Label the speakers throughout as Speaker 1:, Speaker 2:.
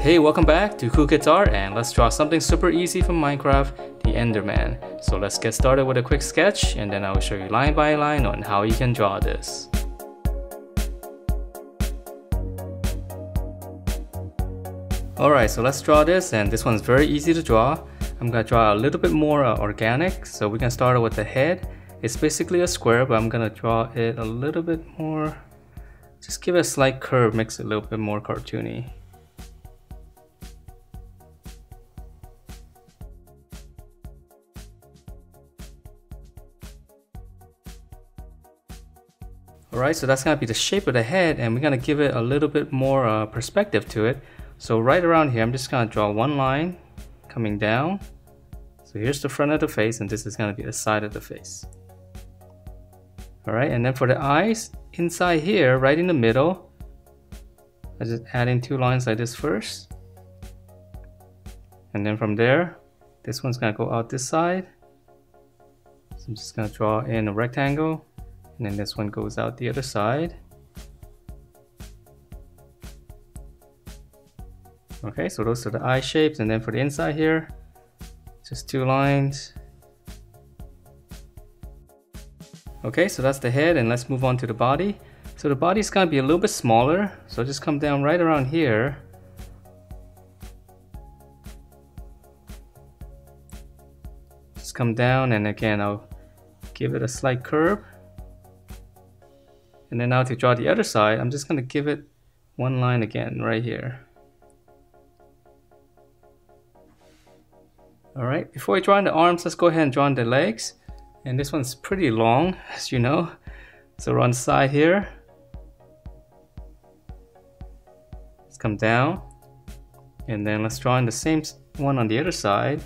Speaker 1: Hey, welcome back to Cool Kids Art, and let's draw something super easy from Minecraft, the Enderman. So let's get started with a quick sketch, and then I will show you line by line on how you can draw this. Alright, so let's draw this, and this one's very easy to draw. I'm gonna draw a little bit more organic, so we can start with the head. It's basically a square, but I'm gonna draw it a little bit more. Just give it a slight curve, makes it a little bit more cartoony. Alright, so that's gonna be the shape of the head, and we're gonna give it a little bit more perspective to it. So right around here, I'm just gonna draw one line coming down. So here's the front of the face, and this is gonna be the side of the face. Alright, and then for the eyes, inside here, right in the middle, I just add in two lines like this first. And then from there, this one's gonna go out this side. So I'm just gonna draw in a rectangle, and then this one goes out the other side. Okay, so those are the eye shapes, and then for the inside here, just two lines. Okay, so that's the head, and let's move on to the body. So the body's gonna be a little bit smaller, so just come down right around here. Just come down, and again, I'll give it a slight curve. And then now to draw the other side, I'm just gonna give it one line again, right here. Alright, before I draw in the arms, let's go ahead and draw in the legs. And this one's pretty long, as you know. So on the side here, let's come down. And then let's draw in the same one on the other side.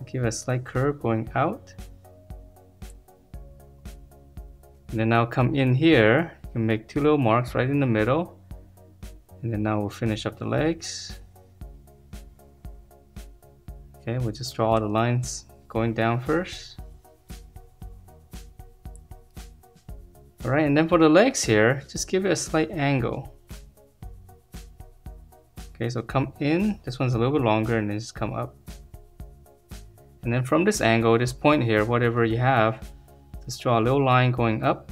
Speaker 1: Give it a slight curve going out. And then now come in here, you can make two little marks right in the middle. And then now we'll finish up the legs. Okay, we'll just draw all the lines going down first. Alright, and then for the legs here, just give it a slight angle. Okay, so come in, this one's a little bit longer, and then just come up. And then from this angle, this point here, whatever you have, just draw a little line going up.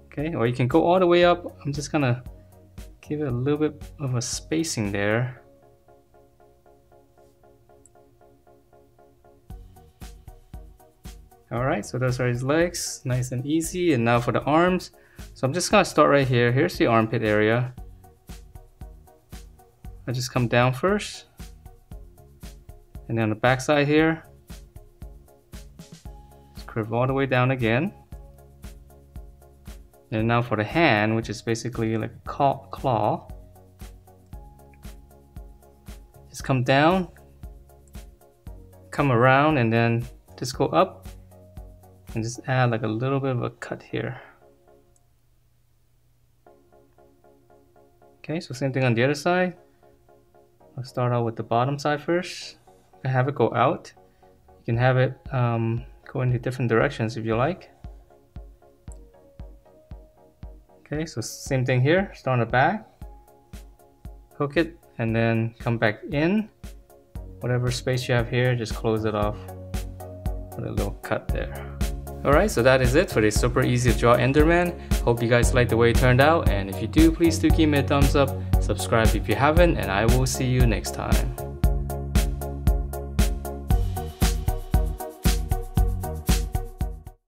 Speaker 1: Okay, or you can go all the way up. I'm just gonna give it a little bit of a spacing there. Alright, so those are his legs, nice and easy. And now for the arms. So I'm just gonna start right here. Here's the armpit area. I just come down first. And then on the back side here, just curve all the way down again. And now for the hand, which is basically like a claw, just come down, come around, and then just go up and just add like a little bit of a cut here. Okay, so same thing on the other side. I'll start out with the bottom side first. I have it go out. You can have it go into different directions if you like. Okay, so same thing here, start on the back, hook it, and then come back in. Whatever space you have here, just close it off with a little cut there. Alright, so that is it for this super easy to draw Enderman. Hope you guys liked the way it turned out, and if you do, please do give me a thumbs up, subscribe if you haven't, and I will see you next time.